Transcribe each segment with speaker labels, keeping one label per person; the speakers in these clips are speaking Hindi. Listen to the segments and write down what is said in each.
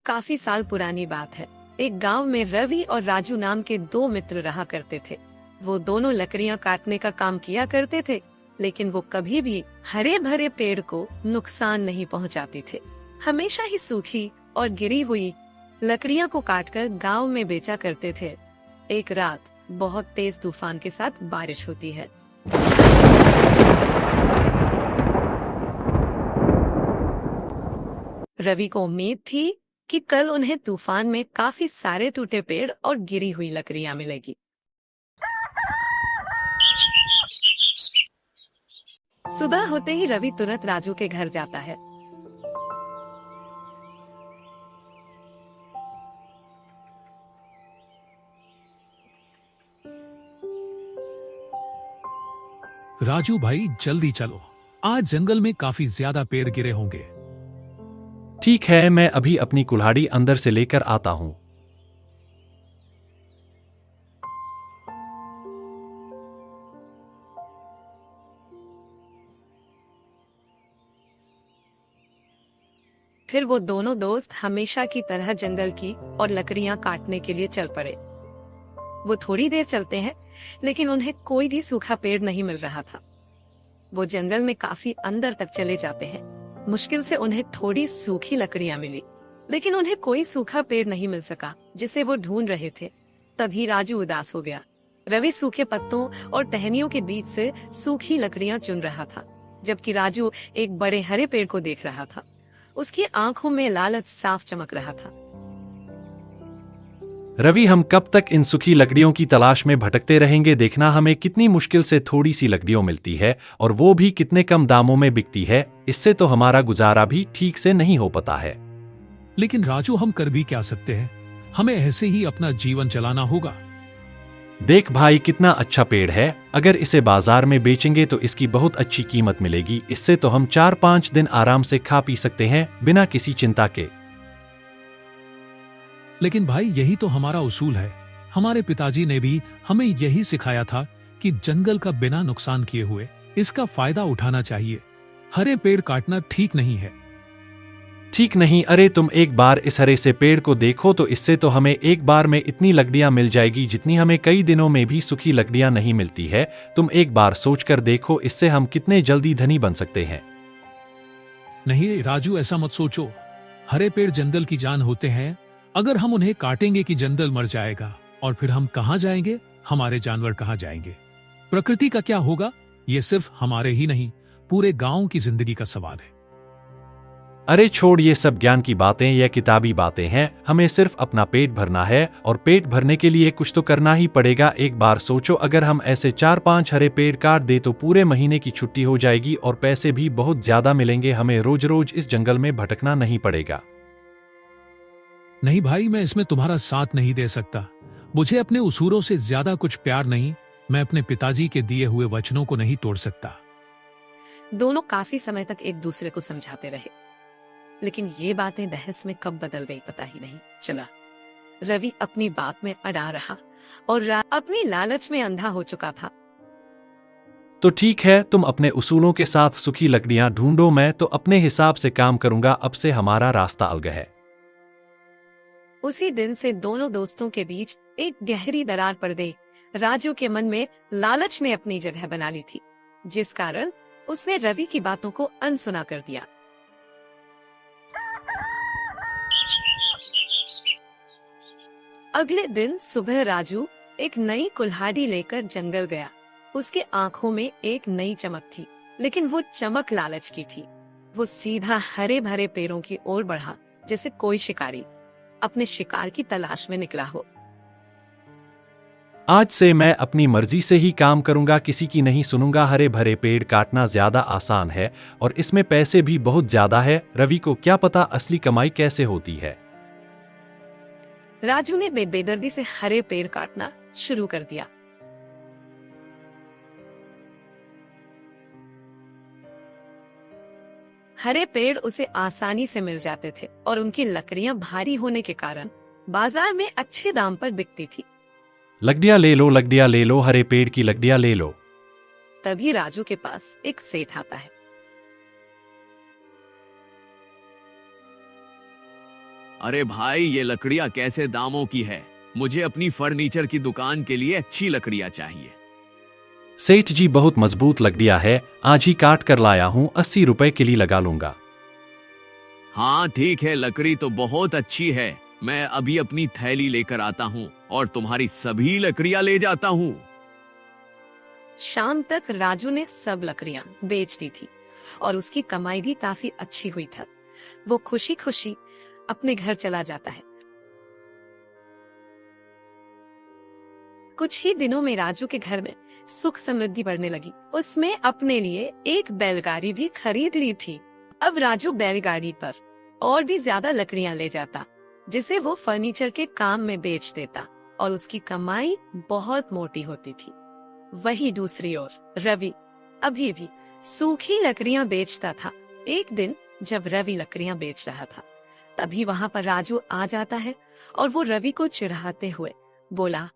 Speaker 1: काफी साल पुरानी बात है। एक गांव में रवि और राजू नाम के दो मित्र रहा करते थे। वो दोनों लकड़ियां काटने का काम किया करते थे, लेकिन वो कभी भी हरे भरे पेड़ को नुकसान नहीं पहुंचाते थे। हमेशा ही सूखी और गिरी हुई लकड़ियां को काटकर गांव में बेचा करते थे। एक रात बहुत तेज तूफान के साथ बारिश होती है। रवि को उम्मीद थी कि कल उन्हें तूफान में काफी सारे टूटे पेड़ और गिरी हुई लकड़ियां मिलेगी। सुबह होते ही रवि तुरंत राजू के घर जाता है।
Speaker 2: राजू भाई जल्दी चलो, आज जंगल में काफी ज्यादा पेड़ गिरे होंगे।
Speaker 3: ठीक है, मैं अभी अपनी कुल्हाड़ी अंदर से लेकर आता हूं।
Speaker 1: फिर वो दोनों दोस्त हमेशा की तरह जंगल की और लकड़ियां काटने के लिए चल पड़े। वो थोड़ी देर चलते हैं, लेकिन उन्हें कोई भी सूखा पेड़ नहीं मिल रहा था। वो जंगल में काफी अंदर तक चले जाते हैं। मुश्किल से उन्हें थोड़ी सूखी लकड़ियां मिली, लेकिन उन्हें कोई सूखा पेड़ नहीं मिल सका जिसे वो ढूंढ रहे थे। तभी राजू उदास हो गया। रवि सूखे पत्तों और टहनियों के बीच से सूखी लकड़ियां चुन रहा था, जबकि राजू एक बड़े हरे पेड़ को देख रहा था। उसकी आंखों में लालच साफ चमक रहा था।
Speaker 3: रवि, हम कब तक इन सूखी लकड़ियों की तलाश में भटकते रहेंगे? देखना, हमें कितनी मुश्किल से थोड़ी सी लकड़ियों मिलती है, और वो भी कितने कम दामों में बिकती है। इससे तो हमारा गुजारा भी ठीक से नहीं हो पाता है।
Speaker 2: लेकिन राजू, हम कर भी क्या सकते हैं? हमें ऐसे ही अपना जीवन चलाना होगा।
Speaker 3: देख भाई, कितना अच्छा पेड़ है। अगर इसे बाजार में बेचेंगे तो इसकी बहुत अच्छी कीमत मिलेगी। इससे तो हम 4-5 दिन आराम से खा पी सकते हैं बिना किसी चिंता के।
Speaker 2: लेकिन भाई, यही तो हमारा उसूल है। हमारे पिताजी ने भी हमें यही सिखाया था कि जंगल का बिना नुकसान किए हुए इसका फायदा उठाना चाहिए। हरे पेड़ काटना ठीक नहीं है।
Speaker 3: ठीक नहीं? अरे तुम एक बार इस हरे से पेड़ को देखो, तो इससे तो हमें एक बार में इतनी लकड़ियां मिल जाएगी जितनी हमें कई दिनों में भी सूखी लकड़ियां नहीं मिलती है। तुम एक बार सोचकर देखो, इससे हम कितने जल्दी धनी बन सकते हैं।
Speaker 2: नहीं राजू, ऐसा मत सोचो। हरे पेड़ जंगल की जान होते हैं। अगर हम उन्हें काटेंगे कि जंगल मर जाएगा, और फिर हम कहां जाएंगे? हमारे जानवर कहां जाएंगे? प्रकृति का क्या होगा? ये सिर्फ हमारे ही नहीं, पूरे गांव की जिंदगी का सवाल है।
Speaker 3: अरे छोड़ ये सब ज्ञान की बातें या किताबी बातें हैं। हमें सिर्फ अपना पेट भरना है, और पेट भरने के लिए कुछ तो करना ही पड़ेगा। एक बार सोचो, अगर हम ऐसे 4-5 हरे पेड़ काट दे तो पूरे महीने की छुट्टी हो जाएगी, और पैसे भी बहुत ज्यादा मिलेंगे। हमें रोज रोज इस जंगल में भटकना नहीं पड़ेगा।
Speaker 2: नहीं भाई, मैं इसमें तुम्हारा साथ नहीं दे सकता। मुझे अपने उसूलों से ज्यादा कुछ प्यार नहीं। मैं अपने पिताजी के दिए हुए वचनों को नहीं तोड़ सकता।
Speaker 1: दोनों काफी समय तक एक दूसरे को समझाते रहे, लेकिन ये बातें बहस में कब बदल गई पता ही नहीं चला। रवि अपनी बात में अड़ा रहा, और अपनी लालच में अंधा हो चुका था।
Speaker 3: तो ठीक है, तुम अपने उसूलों के साथ सूखी लकड़ियां ढूंढो, मैं तो अपने हिसाब से काम करूंगा। अब से हमारा रास्ता अलग है।
Speaker 1: उसी दिन से दोनों दोस्तों के बीच एक गहरी दरार पड़ गई। राजू के मन में लालच ने अपनी जगह बना ली थी, जिस कारण उसने रवि की बातों को अनसुना कर दिया। अगले दिन सुबह राजू एक नई कुल्हाड़ी लेकर जंगल गया। उसके आंखों में एक नई चमक थी, लेकिन वो चमक लालच की थी। वो सीधा हरे भरे पेड़ों की ओर बढ़ा, जैसे कोई शिकारी अपने शिकार की तलाश में निकला हो।
Speaker 3: आज से मैं अपनी मर्जी से ही काम करूंगा, किसी की नहीं सुनूंगा। हरे भरे पेड़ काटना ज्यादा आसान है, और इसमें पैसे भी बहुत ज्यादा है। रवि को क्या पता असली कमाई कैसे होती है।
Speaker 1: राजू ने बेदर्दी से हरे पेड़ काटना शुरू कर दिया। हरे पेड़ उसे आसानी से मिल जाते थे, और उनकी लकड़ियां भारी होने के कारण बाजार में अच्छे दाम पर बिकती थी।
Speaker 3: लकड़ियां ले लो, लकड़ियां ले लो, हरे पेड़ की लकड़ियां ले लो।
Speaker 1: तभी राजू के पास एक सेठ आता है।
Speaker 4: अरे भाई, ये लकड़ियां कैसे दामों की है? मुझे अपनी फर्नीचर की दुकान के लिए अच्छी लकड़ियां चाहिए।
Speaker 3: सेठ जी बहुत मजबूत लकड़ियां है, आज ही काट कर लाया हूँ, 80 रुपए किली लगा लूंगा।
Speaker 4: हाँ ठीक है, लकड़ी तो बहुत अच्छी है। मैं अभी अपनी थैली लेकर आता हूँ और तुम्हारी सभी लकड़ियां ले जाता हूँ।
Speaker 1: शाम तक राजू ने सब लकड़ियां बेच दी थी और उसकी कमाई भी काफी अच्छी हुई था। वो खुशी खुशी अपने घर चला जाता है। कुछ ही दिनों में राजू के घर में सुख समृद्धि बढ़ने लगी। उसने अपने लिए एक बैलगाड़ी भी खरीद ली थी। अब राजू बैलगाड़ी पर और भी ज्यादा लकड़ियां ले जाता, जिसे वो फर्नीचर के काम में बेच देता और उसकी कमाई बहुत मोटी होती थी। वही दूसरी ओर रवि अभी भी सूखी लकड़ियां बेचता था। एक दिन जब रवि लकड़ियां बेच रहा था, तभी वहां पर राजू आ जाता है और वो रवि को चिढ़ाते हुए बोला,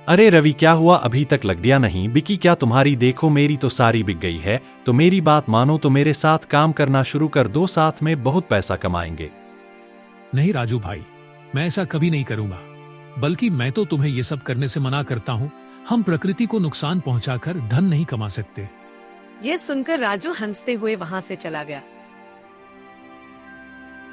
Speaker 3: अरे रवि, क्या हुआ? अभी तक लकड़ियां नहीं बिकी क्या तुम्हारी? देखो मेरी तो सारी बिक गई है। तो मेरी बात मानो तो मेरे साथ काम करना शुरू कर दो, साथ में बहुत पैसा कमाएंगे।
Speaker 2: नहीं राजू भाई, मैं ऐसा कभी नहीं करूंगा। बल्कि मैं तो तुम्हें ये सब करने से मना करता हूँ। हम प्रकृति को नुकसान पहुंचाकर धन नहीं कमा सकते।
Speaker 1: ये सुनकर राजू हंसते हुए वहां से चला गया।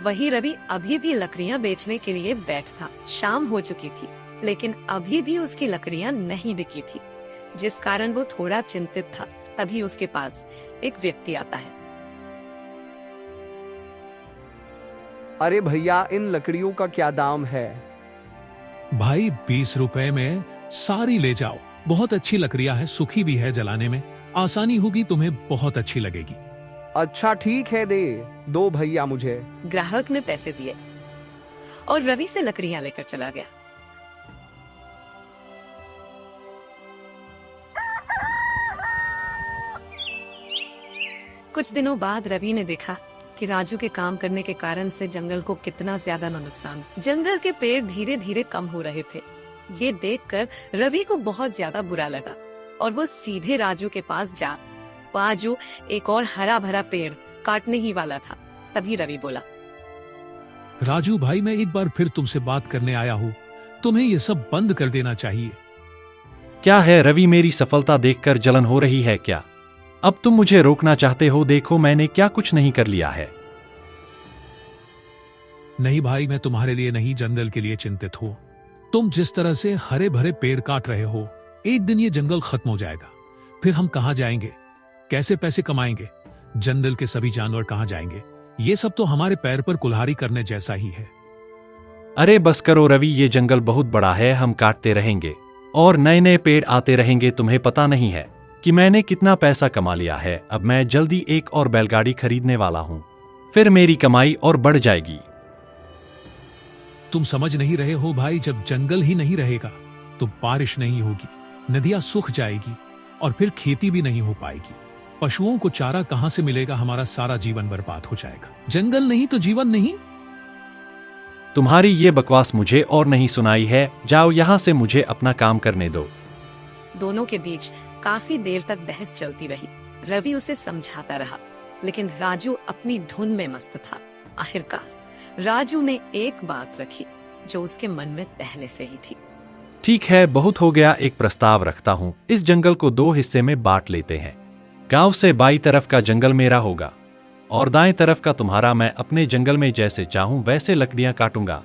Speaker 1: वही रवि अभी भी लकड़ियां बेचने के लिए बैठा था। शाम हो चुकी थी, लेकिन अभी भी उसकी लकड़ियां नहीं बिकी थी, जिस कारण वो थोड़ा चिंतित था। तभी उसके पास एक व्यक्ति आता है।
Speaker 5: अरे भैया, इन लकड़ियों का क्या दाम है?
Speaker 2: भाई 20 रुपए में सारी ले जाओ। बहुत अच्छी लकड़ियां है, सूखी भी है, जलाने में आसानी होगी, तुम्हें बहुत अच्छी लगेगी।
Speaker 5: अच्छा ठीक है, दो भैया मुझे।
Speaker 1: ग्राहक ने पैसे दिए और रवि से लकड़ियां लेकर चला गया। कुछ दिनों बाद रवि ने देखा कि राजू के काम करने के कारण से जंगल को कितना ज्यादा नुकसान। जंगल के पेड़ धीरे धीरे कम हो रहे थे। ये देखकर रवि को बहुत ज्यादा बुरा लगा और वो सीधे राजू के पास जा राजू एक और हरा भरा पेड़ काटने ही वाला था। तभी रवि बोला,
Speaker 2: राजू भाई, मैं एक बार फिर तुमसे बात करने आया हूँ। तुम्हें ये सब बंद कर देना चाहिए।
Speaker 3: क्या है रवि, मेरी सफलता देखकर जलन हो रही है क्या? अब तुम मुझे रोकना चाहते हो? देखो मैंने क्या कुछ नहीं कर लिया है।
Speaker 2: नहीं भाई, मैं तुम्हारे लिए नहीं, जंगल के लिए चिंतित हूँ। तुम जिस तरह से हरे भरे पेड़ काट रहे हो, एक दिन ये जंगल खत्म हो जाएगा। फिर हम कहाँ जाएंगे? कैसे पैसे कमाएंगे? जंगल के सभी जानवर कहाँ जाएंगे? ये सब तो हमारे पैर पर कुल्हाड़ी करने जैसा ही है।
Speaker 3: अरे बस करो रवि, ये जंगल बहुत बड़ा है, हम काटते रहेंगे और नए नए पेड़ आते रहेंगे। तुम्हें पता नहीं है कि मैंने कितना पैसा कमा लिया है। अब मैं जल्दी एक और बैलगाड़ी खरीदने वाला हूँ, फिर मेरी कमाई और बढ़ जाएगी।
Speaker 2: तुम समझ नहीं रहे हो भाई, जब जंगल ही नहीं रहेगा तो बारिश नहीं होगी, नदियां सूख जाएगी और फिर खेती भी नहीं हो पाएगी। पशुओं को चारा कहां से मिलेगा? हमारा सारा जीवन बर्बाद हो जाएगा। जंगल नहीं तो जीवन नहीं।
Speaker 3: तुम्हारी ये बकवास मुझे और नहीं सुनाई है। जाओ यहाँ से, मुझे अपना काम करने दो।
Speaker 1: दोनों के बीच काफी देर तक बहस चलती रही। रवि उसे समझाता रहा, लेकिन राजू अपनी धुन में मस्त था। आखिरकार राजू ने एक बात रखी जो उसके मन में पहले से ही थी।
Speaker 3: ठीक है, बहुत हो गया। एक प्रस्ताव रखता हूँ, इस जंगल को 2 हिस्से में बांट लेते हैं। गांव से बाईं तरफ का जंगल मेरा होगा और दाएं तरफ का तुम्हारा। मैं अपने जंगल में जैसे चाहूं वैसे लकड़ियां काटूंगा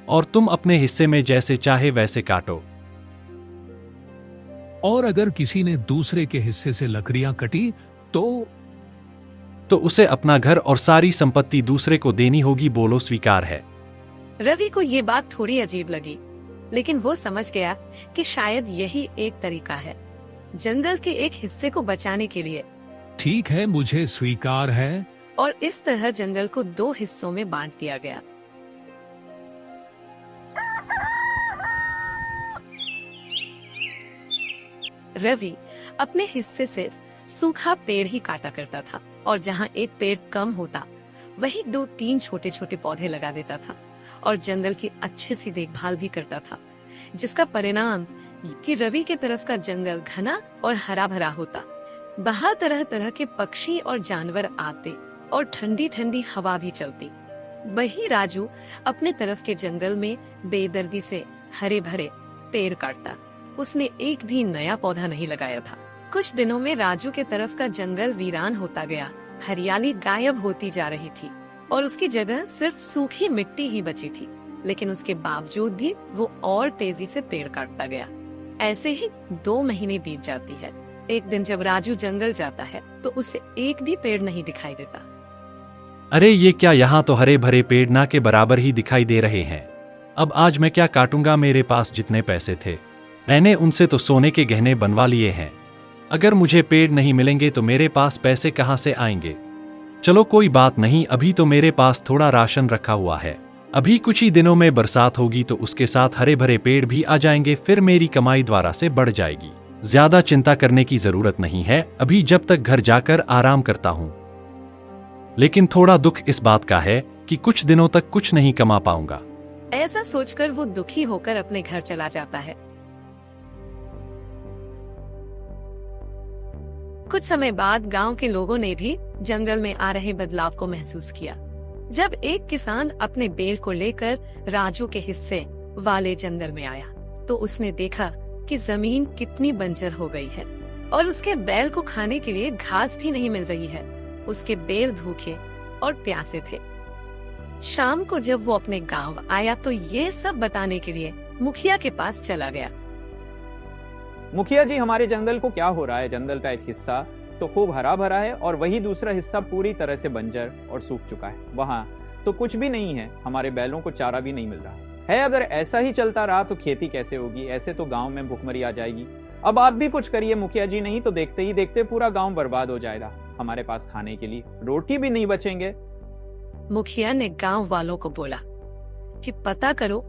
Speaker 3: और तुम अपने हिस्से में जैसे चाहे वैसे काटो।
Speaker 2: और अगर किसी ने दूसरे के हिस्से से लकड़ियां कटी
Speaker 3: तो उसे अपना घर और सारी संपत्ति दूसरे को देनी होगी। बोलो स्वीकार है?
Speaker 1: रवि को ये बात थोड़ी अजीब लगी, लेकिन वो समझ गया कि शायद यही एक तरीका है जंगल के एक हिस्से को बचाने के लिए।
Speaker 2: ठीक है, मुझे स्वीकार है।
Speaker 1: और इस तरह जंगल को 2 हिस्सों में बांट दिया गया। रवि अपने हिस्से से सूखा पेड़ ही काटा करता था और जहाँ एक पेड़ कम होता, वही 2-3 छोटे छोटे पौधे लगा देता था और जंगल की अच्छे से देखभाल भी करता था, जिसका परिणाम कि रवि के तरफ का जंगल घना और हरा भरा होता। बाहर तरह तरह के पक्षी और जानवर आते और ठंडी ठंडी हवा भी चलती। वही राजू अपने तरफ के जंगल में बेदर्दी से हरे भरे पेड़ काटता। उसने एक भी नया पौधा नहीं लगाया था। कुछ दिनों में राजू के तरफ का जंगल वीरान होता गया। हरियाली गायब होती जा रही थी और उसकी जगह सिर्फ सूखी मिट्टी ही बची थी। लेकिन उसके बावजूद भी वो और तेजी से पेड़ काटता गया। ऐसे ही 2 महीने बीत जाती है। एक दिन जब राजू जंगल जाता है तो उसे एक भी पेड़ नहीं दिखाई देता।
Speaker 3: अरे ये क्या, यहाँ तो हरे भरे पेड़ ना के बराबर ही दिखाई दे रहे हैं। अब आज मैं क्या काटूंगा, मेरे पास जितने पैसे थे मैंने उनसे तो सोने के गहने बनवा लिए हैं। अगर मुझे पेड़ नहीं मिलेंगे तो मेरे पास पैसे कहाँ से आएंगे। चलो कोई बात नहीं, अभी तो मेरे पास थोड़ा राशन रखा हुआ है। अभी कुछ ही दिनों में बरसात होगी तो उसके साथ हरे भरे पेड़ भी आ जाएंगे, फिर मेरी कमाई द्वारा से बढ़ जाएगी। ज्यादा चिंता करने की जरूरत नहीं है, अभी जब तक घर जाकर आराम करता हूँ। लेकिन थोड़ा दुख इस बात का है कि कुछ दिनों तक कुछ नहीं कमा पाऊंगा।
Speaker 1: ऐसा सोचकर वो दुखी होकर अपने घर चला जाता है। कुछ समय बाद गांव के लोगों ने भी जंगल में आ रहे बदलाव को महसूस किया। जब एक किसान अपने बैल को लेकर राजू के हिस्से वाले जंगल में आया तो उसने देखा कि जमीन कितनी बंजर हो गई है और उसके बैल को खाने के लिए घास भी नहीं मिल रही है। उसके बैल भूखे और प्यासे थे। शाम को जब वो अपने गांव आया तो ये सब बताने के लिए मुखिया के पास चला गया।
Speaker 6: मुखिया जी, हमारे जंगल को क्या हो रहा है? जंगल का एक हिस्सा तो खूब हरा भरा है और वही दूसरा हिस्सा पूरी तरह से बंजर और सूख चुका है। वहाँ तो कुछ भी नहीं है, हमारे बैलों को चारा भी नहीं मिल रहा है। अगर ऐसा ही चलता रहा तो खेती कैसे होगी? ऐसे तो गांव में भुखमरी आ जाएगी। अब आप भी कुछ करिए मुखिया जी, नहीं तो देखते ही देखते पूरा गांव बर्बाद हो जाएगा। हमारे पास खाने के लिए रोटी भी नहीं बचेंगे।
Speaker 1: मुखिया ने गांव वालों को बोला कि पता करो।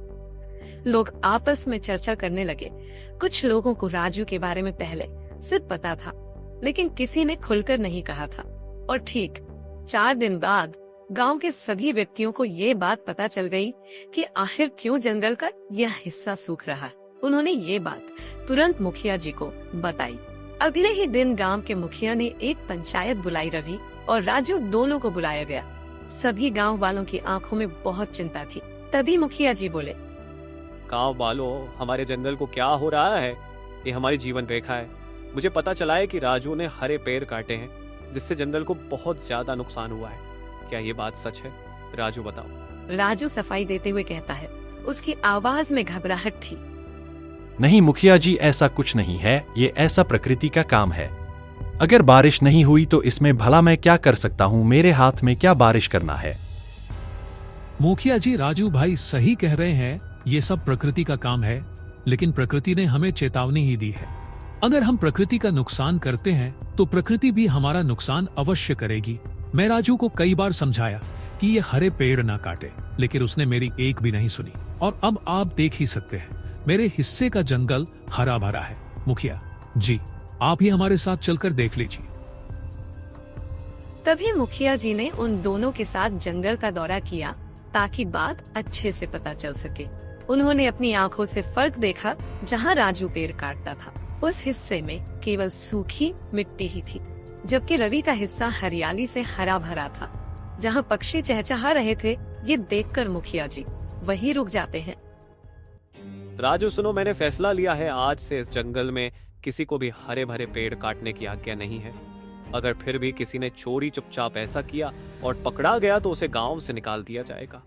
Speaker 1: लोग आपस में चर्चा करने लगे। कुछ लोगों को राजू के बारे में पहले सिर्फ पता था, लेकिन किसी ने खुलकर नहीं कहा था। और ठीक 4 दिन बाद गांव के सभी व्यक्तियों को ये बात पता चल गई कि आखिर क्यों जंगल का यह हिस्सा सूख रहा है। उन्होंने ये बात तुरंत मुखिया जी को बताई। अगले ही दिन गांव के मुखिया ने एक पंचायत बुलाई। रवि और राजू दोनों को बुलाया गया। सभी गांव वालों की आंखों में बहुत चिंता थी। तभी मुखिया जी बोले,
Speaker 7: गांव वालों, हमारे जंगल को क्या हो रहा है? ये हमारी जीवन रेखा है। मुझे पता चला है कि राजू ने हरे पेड़ काटे हैं, जिससे जंगल को बहुत ज्यादा नुकसान हुआ है। क्या ये बात सच है? राजू बताओ।
Speaker 1: राजू सफाई देते हुए कहता है। उसकी आवाज में घबराहट थी।
Speaker 3: नहीं मुखिया जी, ऐसा कुछ नहीं है, ये ऐसा प्रकृति का काम है। अगर बारिश नहीं हुई तो इसमें भला मैं क्या कर सकता हूँ? मेरे हाथ में क्या बारिश करना है।
Speaker 2: मुखिया जी, राजू भाई सही कह रहे हैं, ये सब प्रकृति का काम है। लेकिन प्रकृति ने हमें चेतावनी ही दी है। अगर हम प्रकृति का नुकसान करते हैं तो प्रकृति भी हमारा नुकसान अवश्य करेगी। मैं राजू को कई बार समझाया कि ये हरे पेड़ ना काटे, लेकिन उसने मेरी एक भी नहीं सुनी। और अब आप देख ही सकते हैं, मेरे हिस्से का जंगल हरा भरा है। मुखिया जी, आप ही हमारे साथ चलकर देख लीजिए।
Speaker 1: तभी मुखिया जी ने उन दोनों के साथ जंगल का दौरा किया ताकि बात अच्छे से पता चल सके। उन्होंने अपनी आंखों से फर्क देखा। जहाँ राजू पेड़ काटता था उस हिस्से में केवल सूखी मिट्टी ही थी, जबकि रवि का हिस्सा हरियाली से हरा भरा था। जहाँ पक्षी चहचहा रहे थे, ये देखकर मुखिया जी वही रुक जाते हैं।
Speaker 7: राजू सुनो, मैंने फैसला लिया है, आज से इस जंगल में किसी को भी हरे भरे पेड़ काटने की आज्ञा नहीं है। अगर फिर भी किसी ने चोरी चुपचाप ऐसा किया और पकड़ा गया तो उसे गांव से निकाल दिया जाएगा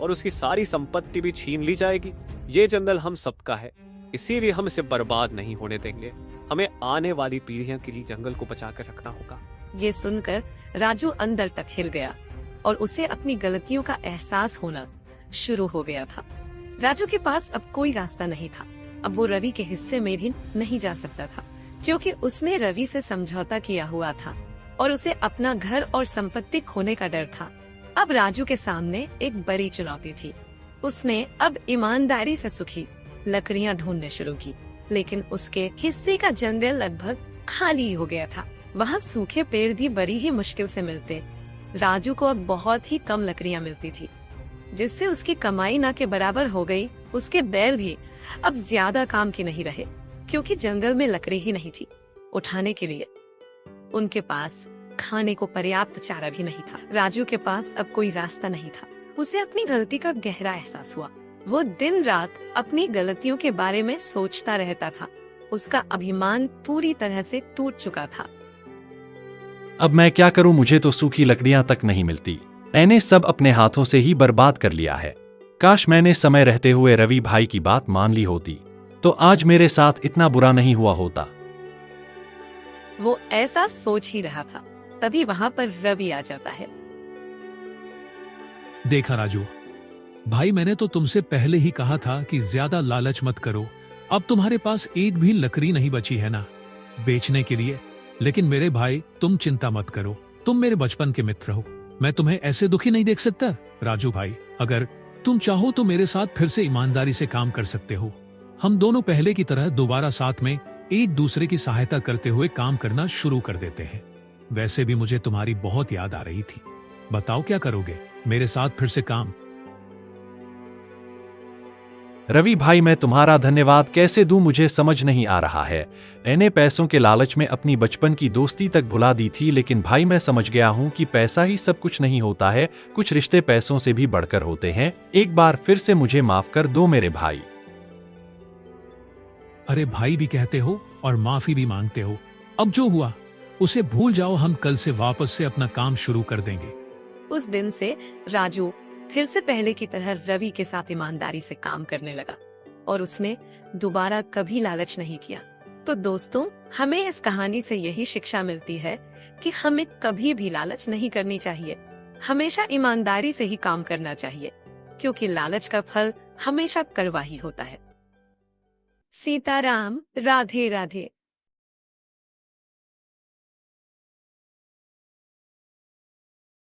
Speaker 7: और उसकी सारी संपत्ति भी छीन ली जाएगी। ये जंगल हम सबका है, इसीलिए हम इसे बर्बाद नहीं होने देंगे। हमें आने वाली पीढ़ियों के लिए जंगल को बचा कर रखना होगा।
Speaker 1: ये सुनकर राजू अंदर तक हिल गया और उसे अपनी गलतियों का एहसास होना शुरू हो गया था। राजू के पास अब कोई रास्ता नहीं था। अब वो रवि के हिस्से में भी नहीं जा सकता था, क्योंकि उसने रवि से समझौता किया हुआ था और उसे अपना घर और संपत्ति खोने का डर था। अब राजू के सामने एक बड़ी चुनौती थी। उसने अब ईमानदारी से सूखी लकड़ियां ढूंढने शुरू की, लेकिन उसके हिस्से का जंगल लगभग खाली हो गया था। वहाँ सूखे पेड़ भी बड़ी ही मुश्किल से मिलते। राजू को अब बहुत ही कम लकड़ियां मिलती थी, जिससे उसकी कमाई ना के बराबर हो गई। उसके बैल भी अब ज्यादा काम के नहीं रहे, क्योंकि जंगल में लकड़ी ही नहीं थी उठाने के लिए। उनके पास खाने को पर्याप्त चारा भी नहीं था। राजू के पास अब कोई रास्ता नहीं था। उसे अपनी गलती का गहरा एहसास हुआ। वो दिन रात अपनी गलतियों के बारे में सोचता रहता था। उसका अभिमान पूरी तरह से टूट चुका था।
Speaker 3: अब मैं क्या करूं, मुझे तो सूखी लकड़ियां तक नहीं मिलती। मैंने सब अपने हाथों से ही बर्बाद कर लिया है। काश मैंने समय रहते हुए रवि भाई की बात मान ली होती, तो आज मेरे साथ इतना बुरा नहीं हुआ होता।
Speaker 1: वो ऐसा सोच ही रहा था, तभी वहाँ पर रवि आ जाता है।
Speaker 2: देखा राजू भाई, मैंने तो तुमसे पहले ही कहा था कि ज्यादा लालच मत करो। अब तुम्हारे पास एक भी लकड़ी नहीं बची है ना बेचने के लिए। लेकिन मेरे भाई, तुम चिंता मत करो, तुम मेरे बचपन के मित्र हो, मैं तुम्हें ऐसे दुखी नहीं देख सकता। राजू भाई, अगर तुम चाहो तो मेरे साथ फिर से ईमानदारी से काम कर सकते हो। हम दोनों पहले की तरह दोबारा साथ में एक दूसरे की सहायता करते हुए काम करना शुरू कर देते हैं। वैसे भी मुझे तुम्हारी बहुत याद आ रही थी। बताओ क्या करोगे मेरे साथ फिर से काम?
Speaker 3: रवि भाई, मैं तुम्हारा धन्यवाद कैसे दूं, मुझे समझ नहीं आ रहा है। मैंने पैसों के लालच में अपनी बचपन की दोस्ती तक भुला दी थी, लेकिन भाई मैं समझ गया हूं कि पैसा ही सब कुछ नहीं होता है। कुछ रिश्ते पैसों से भी बढ़कर होते हैं। एक बार फिर से मुझे माफ कर दो मेरे भाई।
Speaker 2: अरे भाई भी कहते हो और माफी भी मांगते हो। अब जो हुआ उसे भूल जाओ, हम कल से वापस से अपना काम शुरू कर देंगे।
Speaker 1: उस दिन से राजू फिर से पहले की तरह रवि के साथ ईमानदारी से काम करने लगा और उसने दोबारा कभी लालच नहीं किया। तो दोस्तों, हमें इस कहानी से यही शिक्षा मिलती है कि हमें कभी भी लालच नहीं करनी चाहिए। हमेशा ईमानदारी से ही काम करना चाहिए, क्योंकि लालच का फल हमेशा कड़वा ही होता है। सीताराम, राधे राधे।